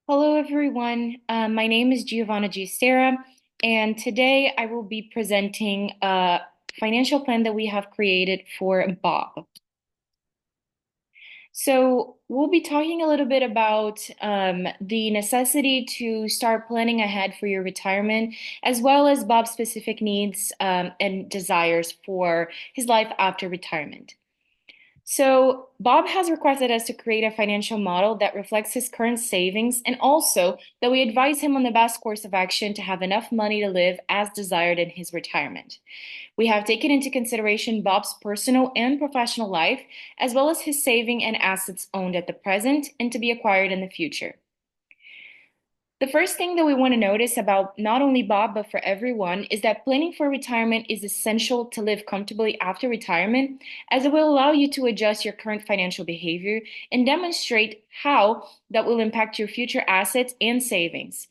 Hello, everyone. My name is Giovanna Giustera, and today I will be presenting a financial plan that we have created for Bob. So, we'll be talking a little bit about the necessity to start planning ahead for your retirement, as well as Bob's specific needs and desires for his life after retirement. So, Bob has requested us to create a financial model that reflects his current savings and also that we advise him on the best course of action to have enough money to live as desired in his retirement. We have taken into consideration Bob's personal and professional life, as well as his saving and assets owned at the present and to be acquired in the future. The first thing that we want to notice about not only Bob, but for everyone, is that planning for retirement is essential to live comfortably after retirement, as it will allow you to adjust your current financial behavior and demonstrate how that will impact your future assets and savings.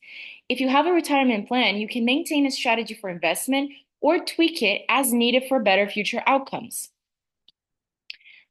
If you have a retirement plan, you can maintain a strategy for investment or tweak it as needed for better future outcomes.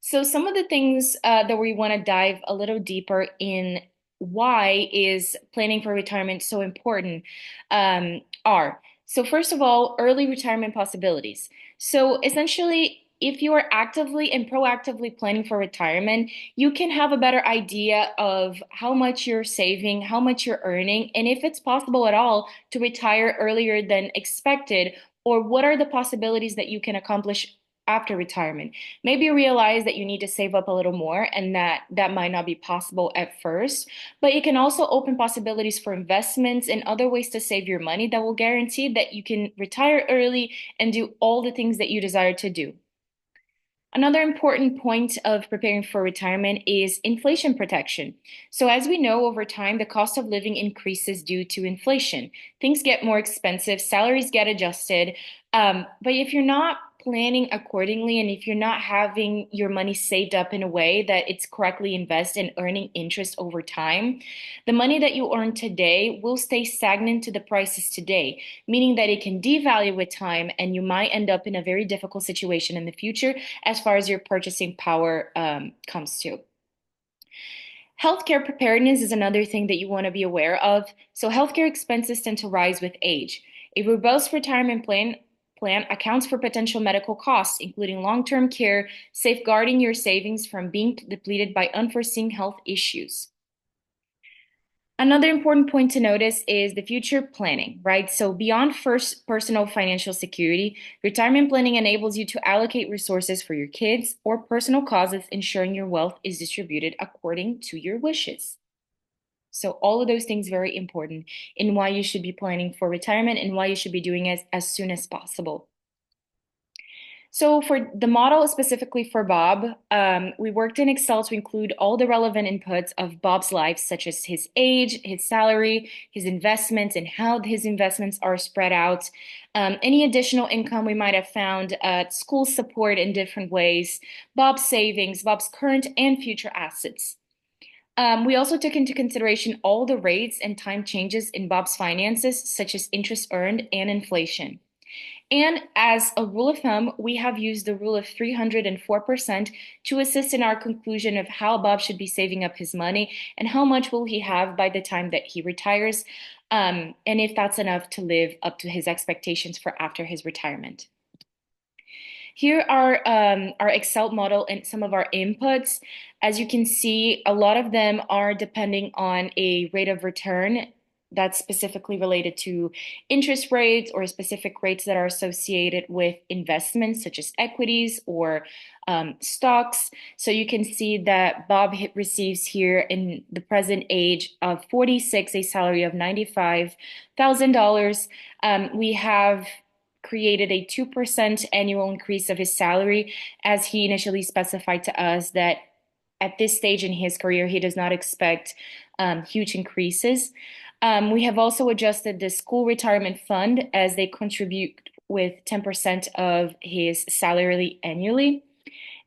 So some of the things that we want to dive a little deeper in why is planning for retirement so important are. So first of all, early retirement possibilities. So essentially, if you are actively and proactively planning for retirement, you can have a better idea of how much you're saving, how much you're earning, and if it's possible at all to retire earlier than expected, or what are the possibilities that you can accomplish after retirement. Maybe you realize that you need to save up a little more and that might not be possible at first, but it can also open possibilities for investments and other ways to save your money that will guarantee that you can retire early and do all the things that you desire to do. Another important point of preparing for retirement is inflation protection. So, as we know, over time, the cost of living increases due to inflation. Things get more expensive, salaries get adjusted. But if you're not planning accordingly and if you're not having your money saved up in a way that it's correctly invested and earning interest over time, the money that you earn today will stay stagnant to the prices today, meaning that it can devalue with time and you might end up in a very difficult situation in the future as far as your purchasing power comes to. Healthcare preparedness is another thing that you want to be aware of. So, healthcare expenses tend to rise with age. A robust retirement plan accounts for potential medical costs, including long-term care, safeguarding your savings from being depleted by unforeseen health issues. Another important point to notice is the future planning, right? So beyond first personal financial security, retirement planning enables you to allocate resources for your kids or personal causes, ensuring your wealth is distributed according to your wishes. So all of those things very important in why you should be planning for retirement and why you should be doing it as soon as possible. So for the model specifically for Bob, we worked in Excel to include all the relevant inputs of Bob's life, such as his age, his salary, his investments, and how his investments are spread out. Any additional income we might have found, school support in different ways, Bob's savings, Bob's current and future assets. We also took into consideration all the rates and time changes in Bob's finances, such as interest earned and inflation. And as a rule of thumb, we have used the rule of 304% to assist in our conclusion of how Bob should be saving up his money and how much will he have by the time that he retires, and if that's enough to live up to his expectations for after his retirement. Here are our Excel model and some of our inputs. As you can see, a lot of them are depending on a rate of return that's specifically related to interest rates or specific rates that are associated with investments such as equities or stocks. So you can see that Bob receives here in the present age of 46 a salary of $95,000. We have created a 2% annual increase of his salary, as he initially specified to us that at this stage in his career, he does not expect huge increases. We have also adjusted the school retirement fund as they contribute with 10% of his salary annually.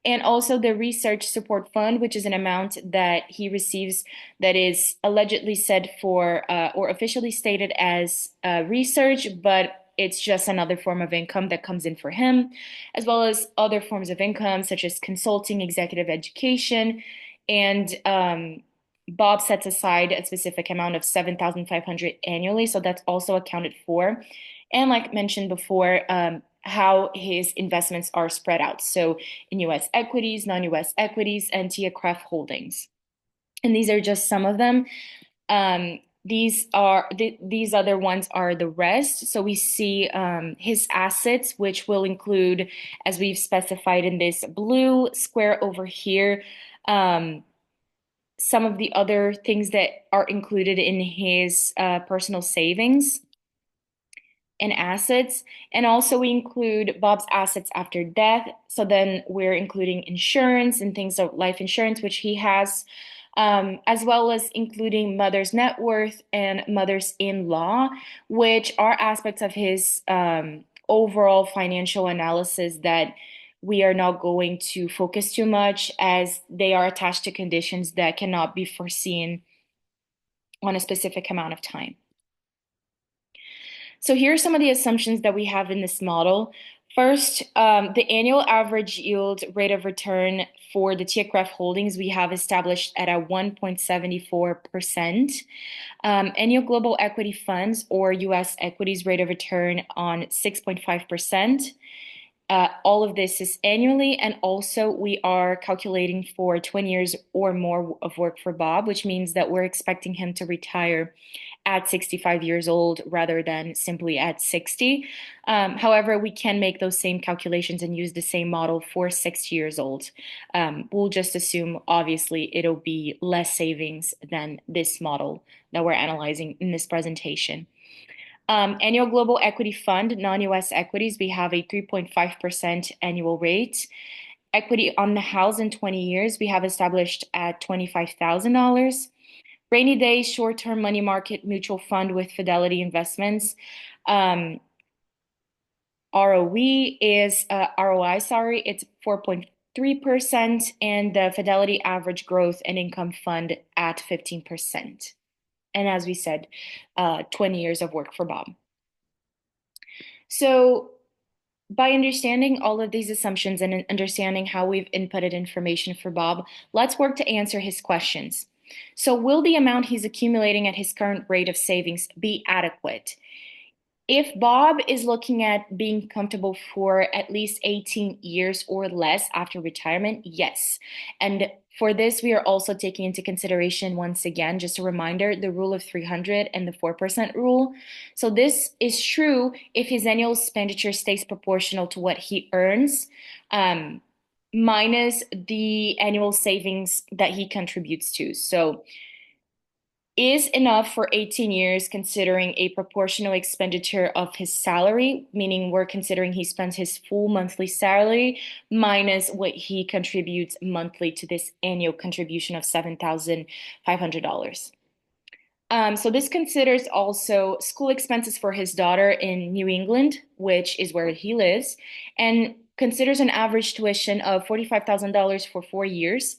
And also the research support fund, which is an amount that he receives that is allegedly said for or officially stated as research, but it's just another form of income that comes in for him, as well as other forms of income such as consulting, executive education, and Bob sets aside a specific amount of 7,500 annually, so that's also accounted for. And like mentioned before, how his investments are spread out. So in US equities, non-US equities, and TIAA-CREF holdings. And these are just some of them. These other ones are the rest. So we see his assets, which will include, as we've specified in this blue square over here, um, some of the other things that are included in his personal savings and assets. And also we include Bob's assets after death. So then we're including insurance and things like life insurance, which he has, as well as including mother's net worth and mother's in-law, which are aspects of his overall financial analysis that we are not going to focus too much as they are attached to conditions that cannot be foreseen on a specific amount of time. So here are some of the assumptions that we have in this model. First, the annual average yield rate of return for the TIAA-CREF holdings we have established at a 1.74%. Annual global equity funds or US equities rate of return on 6.5%. All of this is annually, and also we are calculating for 20 years or more of work for Bob, which means that we're expecting him to retire at 65 years old rather than simply at 60. However, we can make those same calculations and use the same model for 60 years old. We'll just assume, obviously, it'll be less savings than this model that we're analyzing in this presentation. Annual global equity fund, non-US equities, we have a 3.5% annual rate. Equity on the house in 20 years, we have established at $25,000. Rainy day short-term money market mutual fund with Fidelity Investments. ROE is ROI, sorry, it's 4.3%, and the Fidelity Average Growth and Income Fund at 15%. And as we said, 20 years of work for Bob. So by understanding all of these assumptions and understanding how we've inputted information for Bob, let's work to answer his questions. So will the amount he's accumulating at his current rate of savings be adequate? If Bob is looking at being comfortable for at least 18 years or less after retirement, yes. And for this, we are also taking into consideration, once again, just a reminder, the rule of 300 and the 4% rule. So this is true if his annual expenditure stays proportional to what he earns, minus the annual savings that he contributes to. So is enough for 18 years considering a proportional expenditure of his salary, meaning we're considering he spends his full monthly salary minus what he contributes monthly to this annual contribution of $7,500. So this considers also school expenses for his daughter in New England, which is where he lives, and considers an average tuition of $45,000 for 4 years.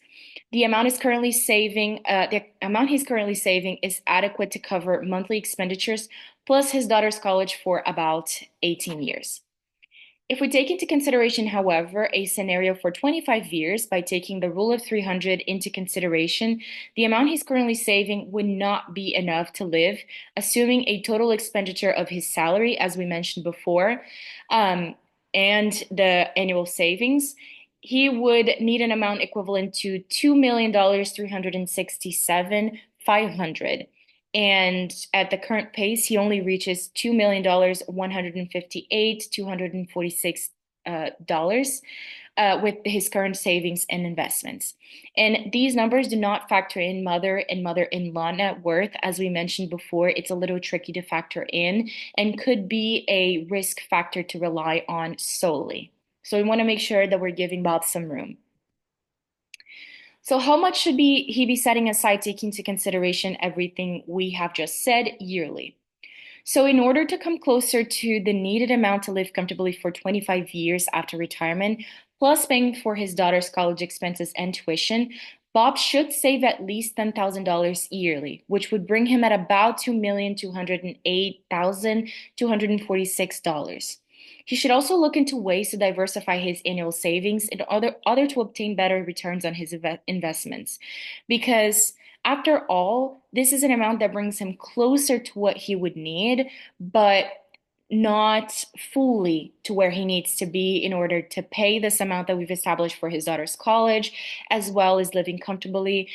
The amount he's currently saving is adequate to cover monthly expenditures plus his daughter's college for about 18 years. If we take into consideration, however, a scenario for 25 years by taking the rule of 300 into consideration, the amount he's currently saving would not be enough to live, assuming a total expenditure of his salary, as we mentioned before, and the annual savings. He would need an amount equivalent to $2,367,500. And at the current pace, he only reaches $2,158,246 with his current savings and investments. And these numbers do not factor in mother and mother-in-law net worth. As we mentioned before, it's a little tricky to factor in and could be a risk factor to rely on solely. So we want to make sure that we're giving Bob some room. So how much should he be setting aside, taking into consideration everything we have just said yearly? So in order to come closer to the needed amount to live comfortably for 25 years after retirement, plus paying for his daughter's college expenses and tuition, Bob should save at least $10,000 yearly, which would bring him at about $2,208,246. He should also look into ways to diversify his annual savings in order to obtain better returns on his investments. Because after all, this is an amount that brings him closer to what he would need, but not fully to where he needs to be in order to pay this amount that we've established for his daughter's college, as well as living comfortably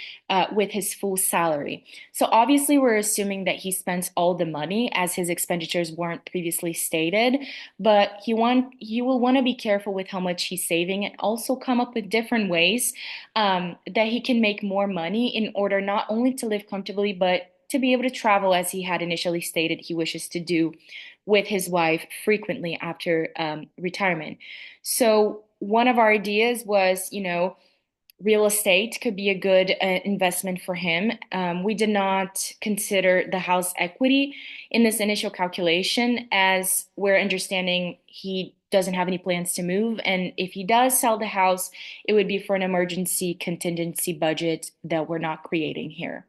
with his full salary. So obviously, we're assuming that he spends all the money as his expenditures weren't previously stated, but he will want to be careful with how much he's saving and also come up with different ways that he can make more money in order not only to live comfortably, but to be able to travel as he had initially stated he wishes to do with his wife frequently after retirement. So one of our ideas was, real estate could be a good investment for him. We did not consider the house equity in this initial calculation, as we're understanding he doesn't have any plans to move. And if he does sell the house, it would be for an emergency contingency budget that we're not creating here.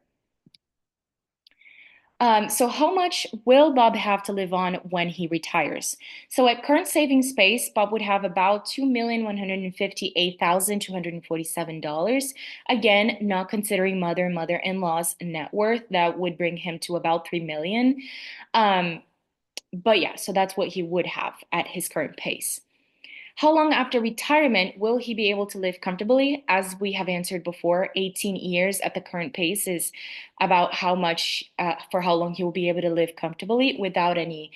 So how much will Bob have to live on when he retires? So at current savings pace, Bob would have about $2,158,247. Again, not considering mother-in-law's net worth, that would bring him to about 3 million. But yeah, so that's what he would have at his current pace. How long after retirement will he be able to live comfortably? As we have answered before, 18 years at the current pace is about how much, for how long he will be able to live comfortably without any,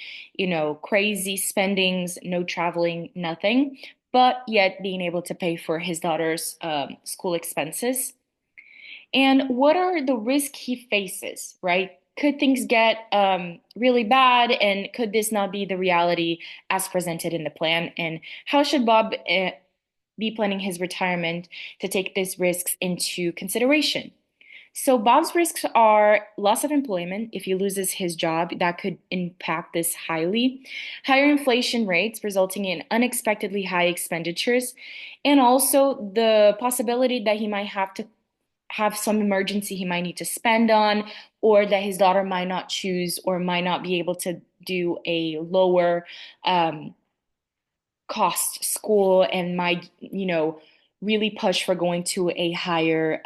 crazy spendings, no traveling, nothing, but yet being able to pay for his daughter's school expenses. And what are the risks he faces, right? Could things get really bad, and could this not be the reality as presented in the plan? And how should Bob be planning his retirement to take these risks into consideration? So Bob's risks are loss of employment. If he loses his job, that could impact this highly. Higher inflation rates resulting in unexpectedly high expenditures, and also the possibility that he might have to have some emergency he might need to spend on, or that his daughter might not choose or might not be able to do a lower cost school and might, really push for going to a higher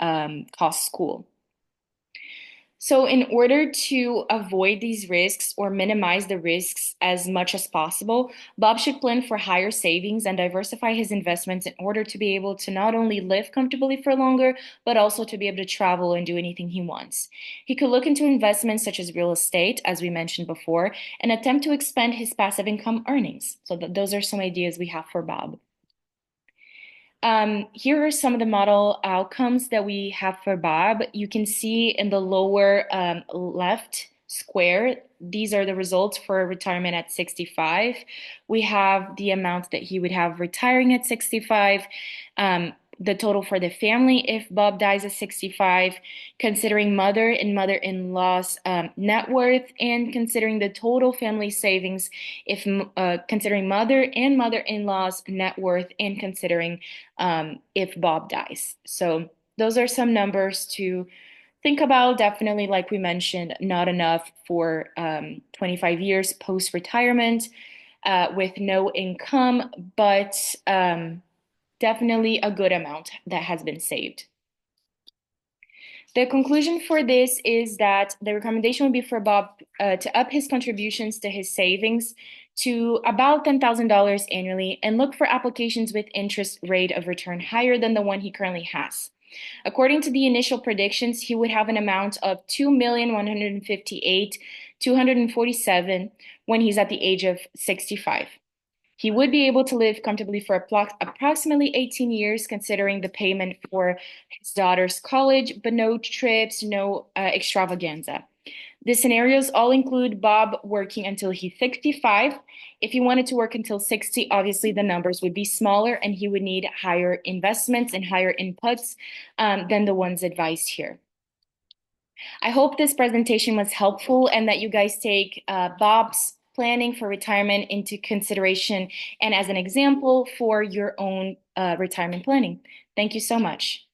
cost school. So, in order to avoid these risks or minimize the risks as much as possible, Bob should plan for higher savings and diversify his investments in order to be able to not only live comfortably for longer, but also to be able to travel and do anything he wants. He could look into investments such as real estate, as we mentioned before, and attempt to expand his passive income earnings. So, those are some ideas we have for Bob. Here are some of the model outcomes that we have for Bob. You can see in the lower left square, these are the results for retirement at 65. We have the amount that he would have retiring at 65. The total for the family if Bob dies at 65, considering mother and mother-in-law's net worth, and considering the total family savings if considering mother and mother-in-law's net worth, and considering if Bob dies. So those are some numbers to think about. Definitely, like we mentioned, not enough for 25 years post-retirement with no income, but definitely a good amount that has been saved. The conclusion for this is that the recommendation would be for Bob to up his contributions to his savings to about $10,000 annually and look for applications with interest rate of return higher than the one he currently has. According to the initial predictions, he would have an amount of $2,158,247 when he's at the age of 65. He would be able to live comfortably for approximately 18 years, considering the payment for his daughter's college, but no trips, no extravaganza. The scenarios all include Bob working until he's 65. If he wanted to work until 60, obviously the numbers would be smaller and he would need higher investments and higher inputs than the ones advised here. I hope this presentation was helpful and that you guys take Bob's planning for retirement into consideration and as an example for your own retirement planning. Thank you so much.